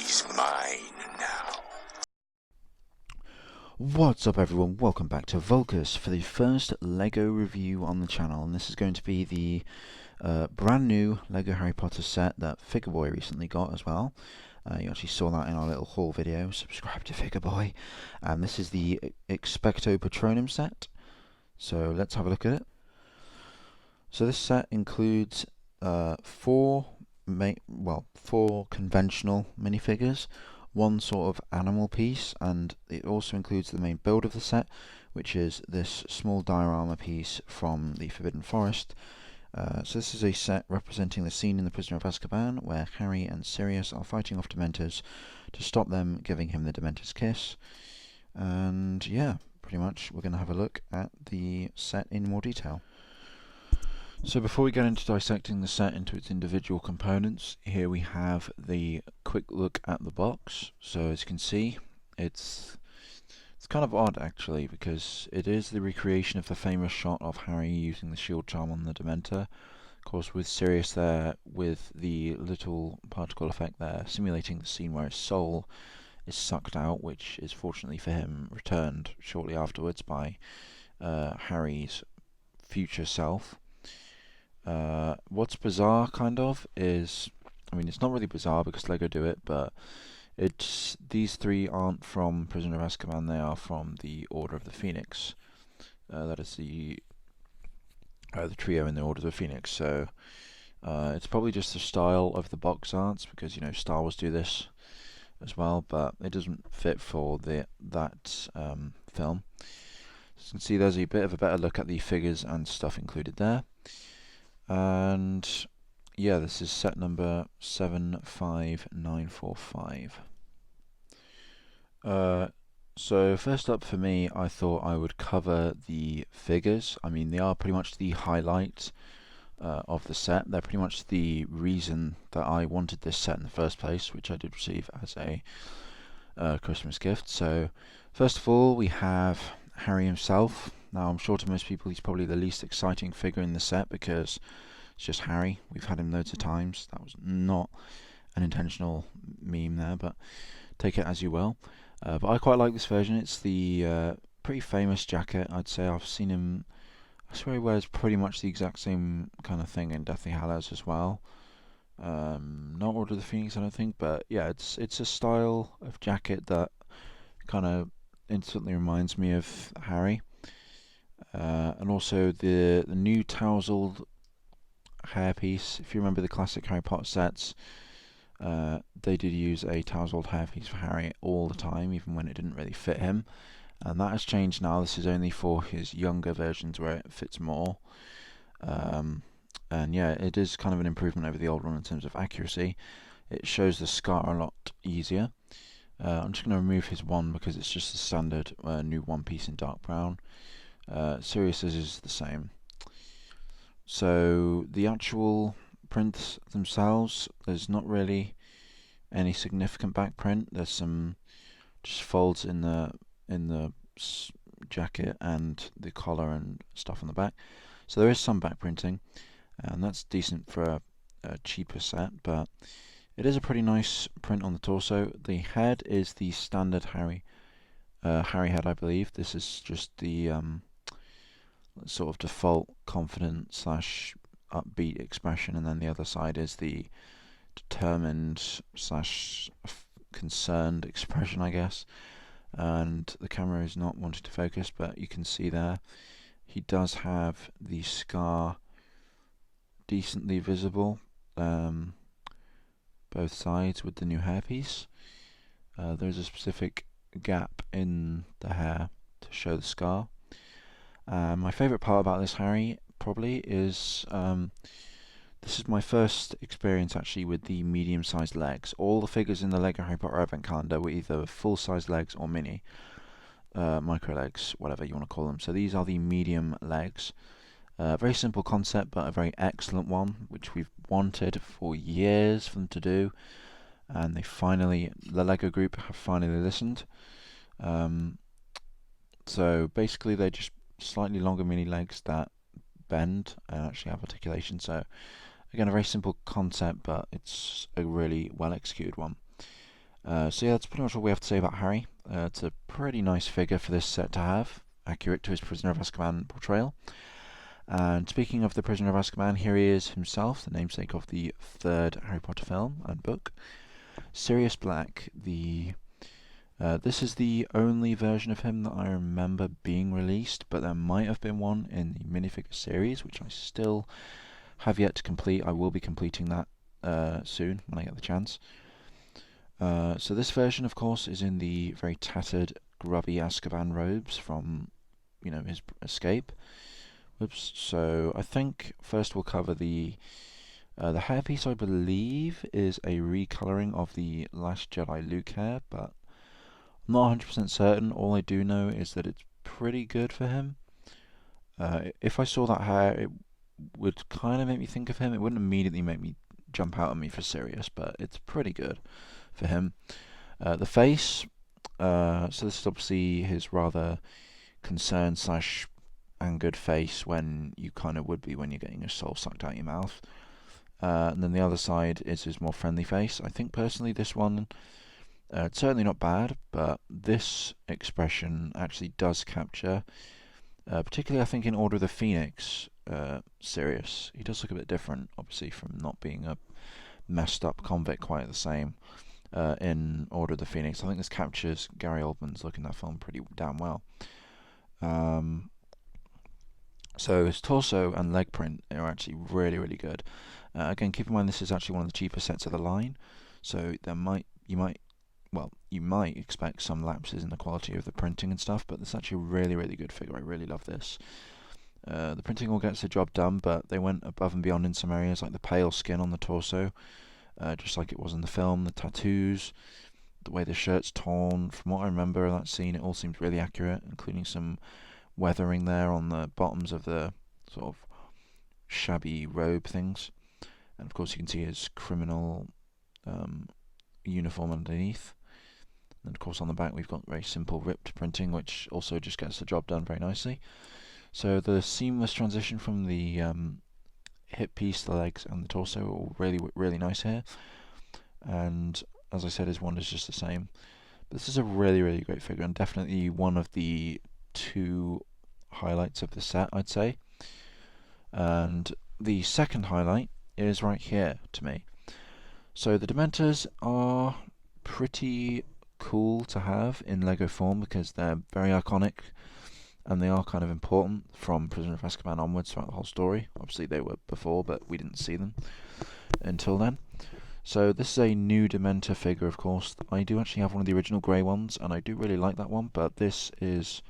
He's mine now. What's up everyone, welcome back to Vulcus for the first LEGO review on the channel, and this is going to be the brand new LEGO Harry Potter set that Figure Boy recently got as well. You actually saw that in our little haul video, subscribe to Figure Boy. And this is the Expecto Patronum set, so let's have a look at it. So this set includes four conventional minifigures, one sort of animal piece, and it also includes the main build of the set, which is this small diorama piece from the Forbidden Forest. So this is a set representing the scene in The Prisoner of Azkaban where Harry and Sirius are fighting off Dementors to stop them giving him the Dementor's kiss. And yeah, pretty much we're going to have a look at the set in more detail. So before we get into dissecting the set into its individual components, here we have the quick look at the box. So as you can see, it's kind of odd actually, because it is the recreation of the famous shot of Harry using the shield charm on the Dementor. Of course, with Sirius there, with the little particle effect there, simulating the scene where his soul is sucked out, which is fortunately for him returned shortly afterwards by Harry's future self. What's bizarre, kind of, is, I mean, it's not really bizarre because LEGO do it, but these three aren't from Prisoner of Azkaban, they are from the Order of the Phoenix. That is the trio in the Order of the Phoenix, so it's probably just the style of the box arts, because, you know, Star Wars do this as well, but it doesn't fit for that film. As you can see, there's a bit of a better look at the figures and stuff included there. And yeah, this is set number 75945. So first up for me, I thought I would cover the figures. I mean, they are pretty much the highlight of the set. They're pretty much the reason that I wanted this set in the first place, which I did receive as a Christmas gift. So first of all, we have Harry himself. Now, I'm sure to most people he's probably the least exciting figure in the set because it's just Harry. We've had him loads of times. That was not an intentional meme there, but take it as you will. But I quite like this version. It's the pretty famous jacket, I'd say. I've seen him, I swear he wears pretty much the exact same kind of thing in Deathly Hallows as well. Not Order of the Phoenix, I don't think, but yeah, it's a style of jacket that kind of instantly reminds me of Harry. And also the new tousled hairpiece. If you remember the classic Harry Potter sets, they did use a tousled hairpiece for Harry all the time, even when it didn't really fit him. And that has changed now. This is only for his younger versions where it fits more. And yeah, it is kind of an improvement over the old one in terms of accuracy. It shows the scar a lot easier. I'm just going to remove his one because it's just a standard new one piece in dark brown. Sirius's is the same. So the actual prints themselves, there's not really any significant back print. There's some just folds in the jacket and the collar and stuff on the back. So there is some back printing, and that's decent for a cheaper set, but it is a pretty nice print on the torso. The head is the standard Harry head, I believe. This is just the sort of default confident slash upbeat expression, and then the other side is the determined slash concerned expression, I guess. And the camera is not wanting to focus, but you can see there he does have the scar decently visible, both sides with the new hairpiece. There's a specific gap in the hair to show the scar. My favourite part about this Harry probably is this is my first experience actually with the medium-sized legs. All the figures in the LEGO Harry Potter Advent Calendar were either full-size legs or mini, micro legs, whatever you want to call them. So these are the medium legs. Very simple concept, but a very excellent one, which we've wanted for years for them to do, and the LEGO group have finally listened. So basically they're just slightly longer mini legs that bend and actually have articulation. So again, a very simple concept, but it's a really well executed one. So yeah, that's pretty much all we have to say about Harry. It's a pretty nice figure for this set to have, accurate to his Prisoner of Azkaban portrayal. And speaking of the Prisoner of Azkaban, here he is himself, the namesake of the third Harry Potter film and book. Sirius Black, this is the only version of him that I remember being released, but there might have been one in the minifigure series, which I still have yet to complete. I will be completing that soon when I get the chance. So this version, of course, is in the very tattered, grubby Azkaban robes from, his escape. Oops. So I think first we'll cover the hairpiece. I believe is a recoloring of the Last Jedi Luke hair, but I'm not 100% certain. All I do know is that it's pretty good for him. If I saw that hair, it would kind of make me think of him. It wouldn't immediately make me jump out at me for Sirius, but it's pretty good for him. The face, so this is obviously his rather concerned slash angered face when you kind of would be when you're getting your soul sucked out your mouth. And then the other side is his more friendly face. I think personally this one, it's certainly not bad, but this expression actually does capture, particularly I think in Order of the Phoenix, Sirius. He does look a bit different, obviously, from not being a messed up convict quite the same in Order of the Phoenix. I think this captures Gary Oldman's look in that film pretty damn well. So his torso and leg print are actually really, really good. Again, keep in mind this is actually one of the cheaper sets of the line, so you might expect some lapses in the quality of the printing and stuff, but it's actually a really, really good figure. I really love this. The printing all gets the job done, but they went above and beyond in some areas, like the pale skin on the torso, just like it was in the film, the tattoos, the way the shirt's torn. From what I remember of that scene, it all seems really accurate, including some weathering there on the bottoms of the sort of shabby robe things. And of course you can see his criminal uniform underneath. And of course on the back we've got very simple ripped printing, which also just gets the job done very nicely. So the seamless transition from the hip piece, the legs and the torso are all really, really nice here. And as I said, his wand is just the same. But this is a really, really great figure, and definitely one of the two highlights of the set, I'd say. And the second highlight is right here to me. So the Dementors are pretty cool to have in Lego form because they're very iconic and they are kind of important from Prisoner of Azkaban onwards throughout the whole story. Obviously they were before, but we didn't see them until then. So this is a new Dementor figure, of course. I do actually have one of the original grey ones, and I do really like that one, but this is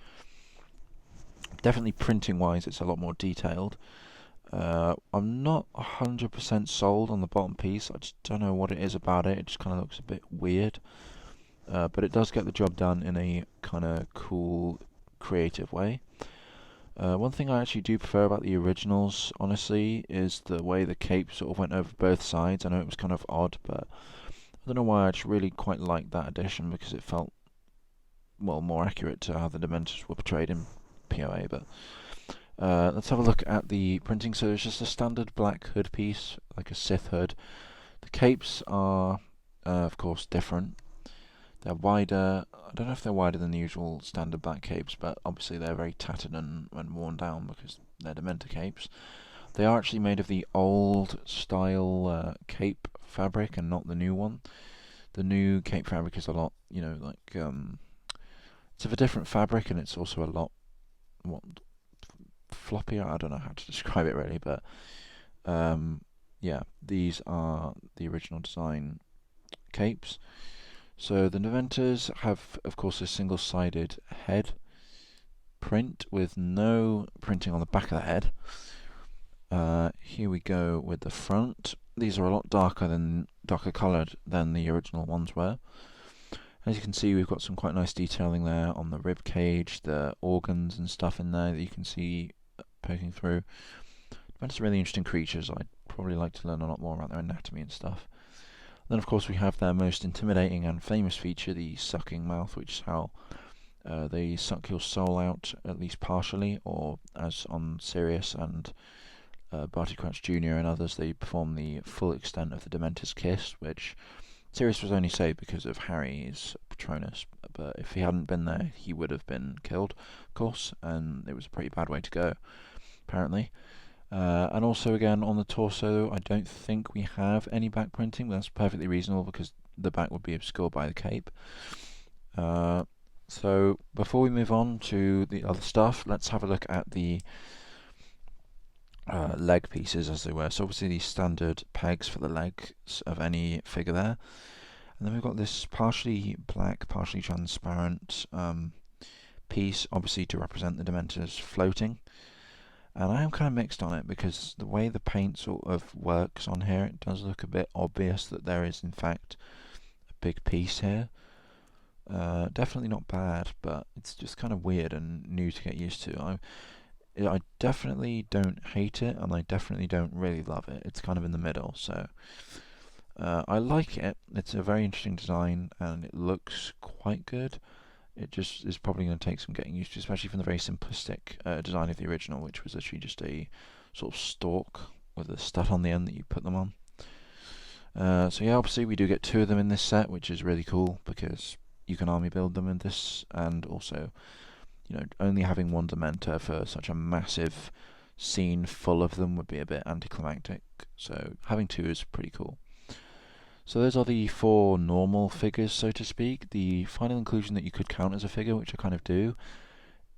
definitely printing-wise, it's a lot more detailed. I'm not 100% sold on the bottom piece. I just don't know what it is about it. It just kind of looks a bit weird. But it does get the job done in a kind of cool, creative way. One thing I actually do prefer about the originals, honestly, is the way the cape sort of went over both sides. I know it was kind of odd, but I don't know why I just really quite liked that addition because it felt, well, more accurate to how the Dementors were portrayed in POA. But let's have a look at the printing. So it's just a standard black hood piece, like a Sith hood. The capes are, of course, different. They're wider. I don't know if they're wider than the usual standard black capes, but obviously they're very tattered and worn down because they're Dementor capes. They are actually made of the old style cape fabric and not the new one. The new cape fabric is a lot, it's of a different fabric and it's also a lot floppier. I don't know how to describe it really, but yeah, these are the original design capes. So the Dementors have, of course, a single-sided head print with no printing on the back of the head. Here we go with the front. These are a lot darker coloured than the original ones were. As you can see, we've got some quite nice detailing there on the rib cage, the organs and stuff in there that you can see poking through. Dementors are really interesting creatures. I'd probably like to learn a lot more about their anatomy and stuff. Then, of course, we have their most intimidating and famous feature, the sucking mouth, which is how they suck your soul out, at least partially, or as on Sirius and Barty Crouch Jr. and others, they perform the full extent of the Dementor's kiss, which Sirius was only saved because of Harry's Patronus, but if he hadn't been there, he would have been killed, of course, and it was a pretty bad way to go, apparently. And also, again, on the torso, I don't think we have any back printing, but that's perfectly reasonable because the back would be obscured by the cape. So before we move on to the other stuff, let's have a look at the leg pieces, as they were. So obviously these standard pegs for the legs of any figure there. And then we've got this partially black, partially transparent piece, obviously to represent the Dementors floating. And I am kind of mixed on it because the way the paint sort of works on here, it does look a bit obvious that there is in fact a big piece here. Definitely not bad, but it's just kind of weird and new to get used to. I definitely don't hate it, and I definitely don't really love it. It's kind of in the middle, so I like it. It's a very interesting design, and it looks quite good. It just is probably going to take some getting used to, especially from the very simplistic design of the original, which was actually just a sort of stalk with a stud on the end that you put them on. So yeah, obviously we do get 2 of them in this set, which is really cool because you can army build them in this, and also, you know, only having 1 Dementor for such a massive scene full of them would be a bit anticlimactic. So having 2 is pretty cool. So those are the 4 normal figures, so to speak. The final inclusion that you could count as a figure, which I kind of do,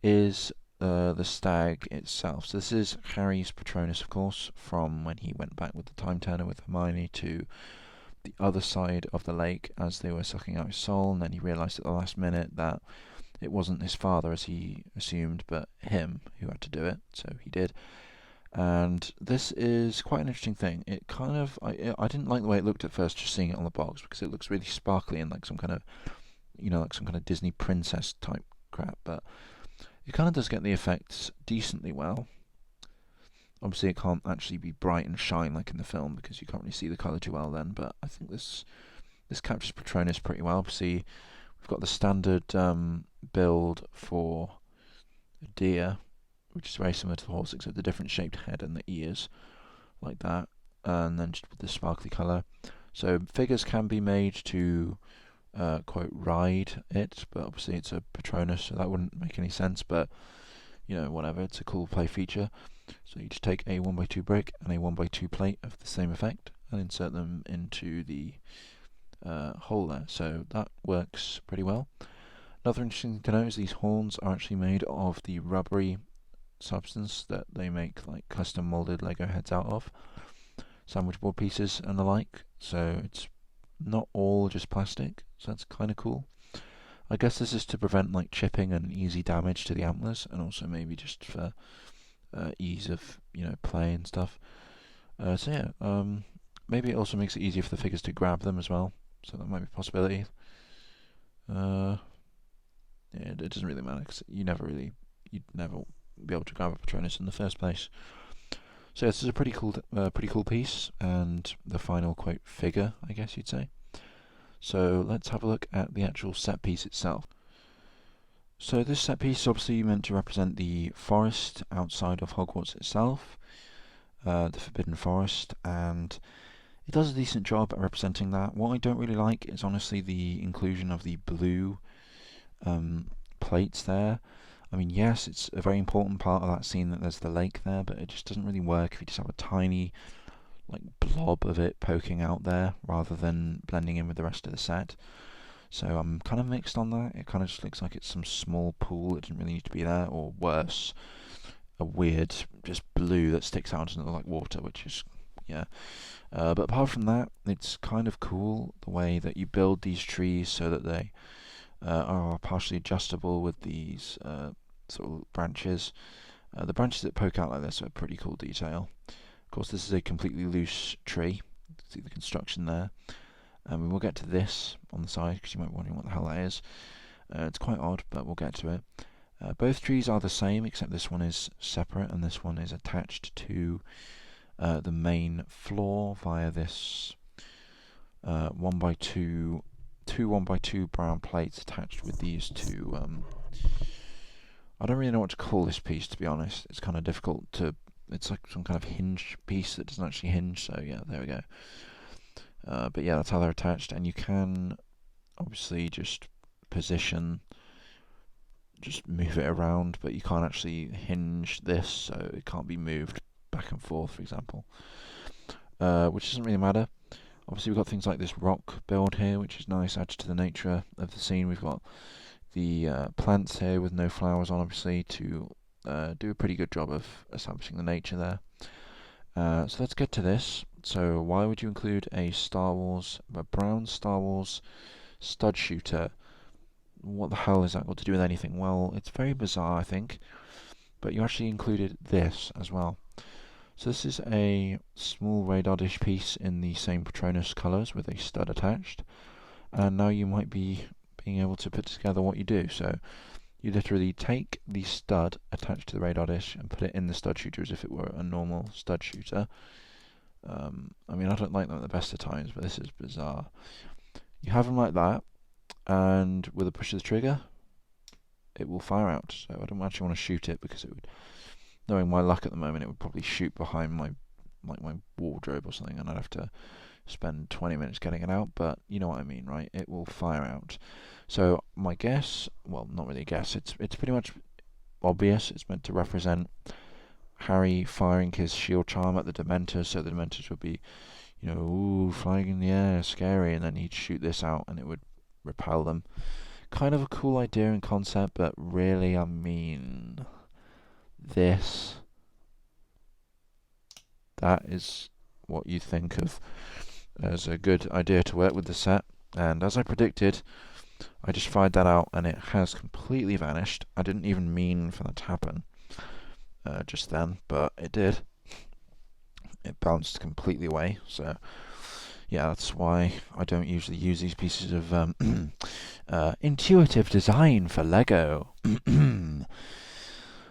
is the stag itself. So this is Harry's Patronus, of course, from when he went back with the Time Turner with Hermione to the other side of the lake as they were sucking out his soul, and then he realised at the last minute that it wasn't his father as he assumed, but him who had to do it, so he did. And this is quite an interesting thing. It kind of, I didn't like the way it looked at first, just seeing it on the box, because it looks really sparkly and like some kind of, you know, like some kind of Disney princess type crap, but it kind of does get the effects decently well. Obviously, it can't actually be bright and shine like in the film because you can't really see the colour too well then, but I think this captures Patronus pretty well. Obviously, we've got the standard build for a deer, which is very similar to the horse, except the different shaped head and the ears, like that, and then just with the sparkly colour. So figures can be made to, quote, ride it, but obviously it's a Patronus, so that wouldn't make any sense, but, you know, whatever, it's a cool play feature. So you just take a 1x2 brick and a 1x2 plate of the same effect and insert them into the hole there. So that works pretty well. Another interesting thing to note is these horns are actually made of the rubbery substance that they make like custom molded Lego heads out of, sandwich board pieces and the like. So it's not all just plastic, so that's kind of cool. I guess this is to prevent like chipping and easy damage to the antlers, and also maybe just for ease of, you know, play and stuff. So yeah, maybe it also makes it easier for the figures to grab them as well. So that might be a possibility. Yeah, it doesn't really matter because you'd never be able to grab a Patronus in the first place. So yeah, this is a pretty cool piece, and the final quote figure, I guess you'd say. So let's have a look at the actual set piece itself. So this set piece is obviously meant to represent the forest outside of Hogwarts itself, the Forbidden Forest, and it does a decent job at representing that. What I don't really like is honestly the inclusion of the blue plates there. I mean, yes, it's a very important part of that scene that there's the lake there, but it just doesn't really work if you just have a tiny like blob of it poking out there rather than blending in with the rest of the set. So I'm kind of mixed on that. It kind of just looks like it's some small pool that didn't really need to be there, or worse, a weird just blue that sticks out into like water, which is, yeah. But apart from that, it's kind of cool the way that you build these trees so that they are partially adjustable with these sort of branches. The branches that poke out like this are a pretty cool detail. Of course, this is a completely loose tree. See the construction there. And we will get to this on the side because you might be wondering what the hell that is. It's quite odd, but we'll get to it. Both trees are the same, except this one is separate and this one is attached to the main floor via this 1x2, two 1x2 brown plates attached with these two. I don't really know what to call this piece, to be honest. It's kind of difficult to. It's like some kind of hinge piece that doesn't actually hinge. So yeah, there we go. But yeah, that's how they're attached, and you can obviously just move it around, but you can't actually hinge this, so it can't be moved back and forth, for example. Which doesn't really matter. Obviously, we've got things like this rock build here, which is nice, adds to the nature of the scene. We've got the plants here with no flowers on, obviously, to do a pretty good job of establishing the nature there. So let's get to this. So why would you include a brown Star Wars stud shooter? What the hell is that got to do with anything? Well, it's very bizarre, I think, but you actually included this as well. So this is a small radar dish piece in the same Patronus colours with a stud attached, and now you might be being able to put together what you do. So you literally take the stud attached to the radar dish and put it in the stud shooter as if it were a normal stud shooter. I mean, I don't like them at the best of times, but this is bizarre. You have them like that, and with a push of the trigger, it will fire out. So I don't actually want to shoot it because it would, knowing my luck at the moment, it would probably shoot behind my wardrobe or something, and I'd have to spend 20 minutes getting it out. But you know what I mean, right? It will fire out. So my guess, well, not really a guess. It's pretty much obvious. It's meant to represent Harry firing his shield charm at the Dementors, so the Dementors would be, ooh, flying in the air, scary, and then he'd shoot this out and it would repel them. Kind of a cool idea and concept, but really, I mean, that is what you think of as a good idea to work with the set. And as I predicted, I just fired that out and it has completely vanished. I didn't even mean for that to happen just then, but it did. It bounced completely away, so yeah, that's why I don't usually use these pieces of intuitive design for Lego.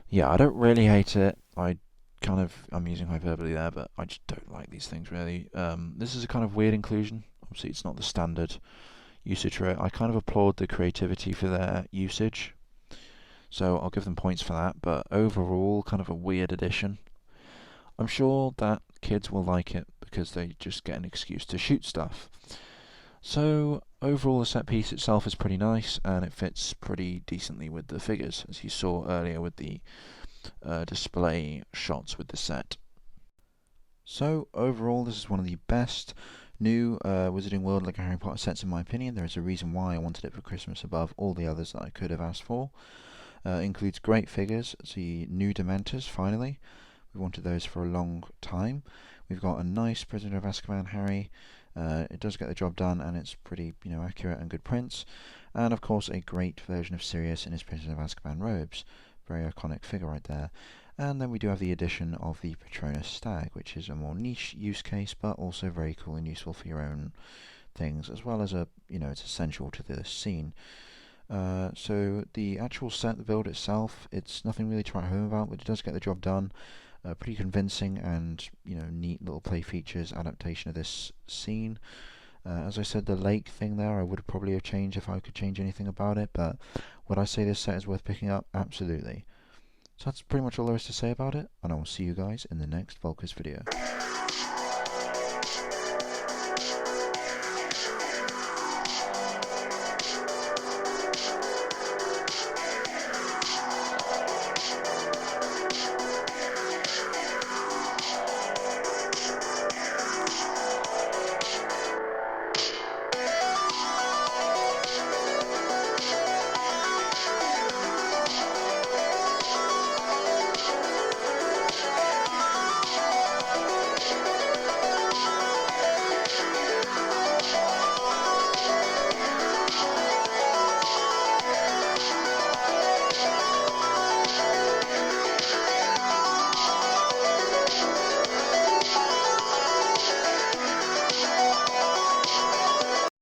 Yeah, I don't really hate it. I'm using hyperbole there, but I just don't like these things really. This is a kind of weird inclusion. Obviously, it's not the standard usage for it. I kind of applaud the creativity for their usage, so I'll give them points for that. But overall, kind of a weird addition. I'm sure that kids will like it because they just get an excuse to shoot stuff. So overall, the set piece itself is pretty nice, and it fits pretty decently with the figures, as you saw earlier with the display shots with the set. So overall, this is one of the best new Wizarding World Lego Harry Potter sets in my opinion. There is a reason why I wanted it for Christmas above all the others that I could have asked for. Includes great figures, the new Dementors finally. We wanted those for a long time. We've got a nice Prisoner of Azkaban Harry. It does get the job done, and it's pretty, accurate and good prints. And of course, a great version of Sirius in his Prisoner of Azkaban robes. Very iconic figure right there. And then we do have the addition of the Patronus Stag, which is a more niche use case, but also very cool and useful for your own things, as well as it's essential to the scene. So the actual set, the build itself, it's nothing really to write home about, but it does get the job done. Pretty convincing and neat little play features adaptation of this scene. As I said, the lake thing there I would probably have changed if I could change anything about it, but would I say this set is worth picking up? Absolutely. So that's pretty much all there is to say about it, and I will see you guys in the next Volkers video.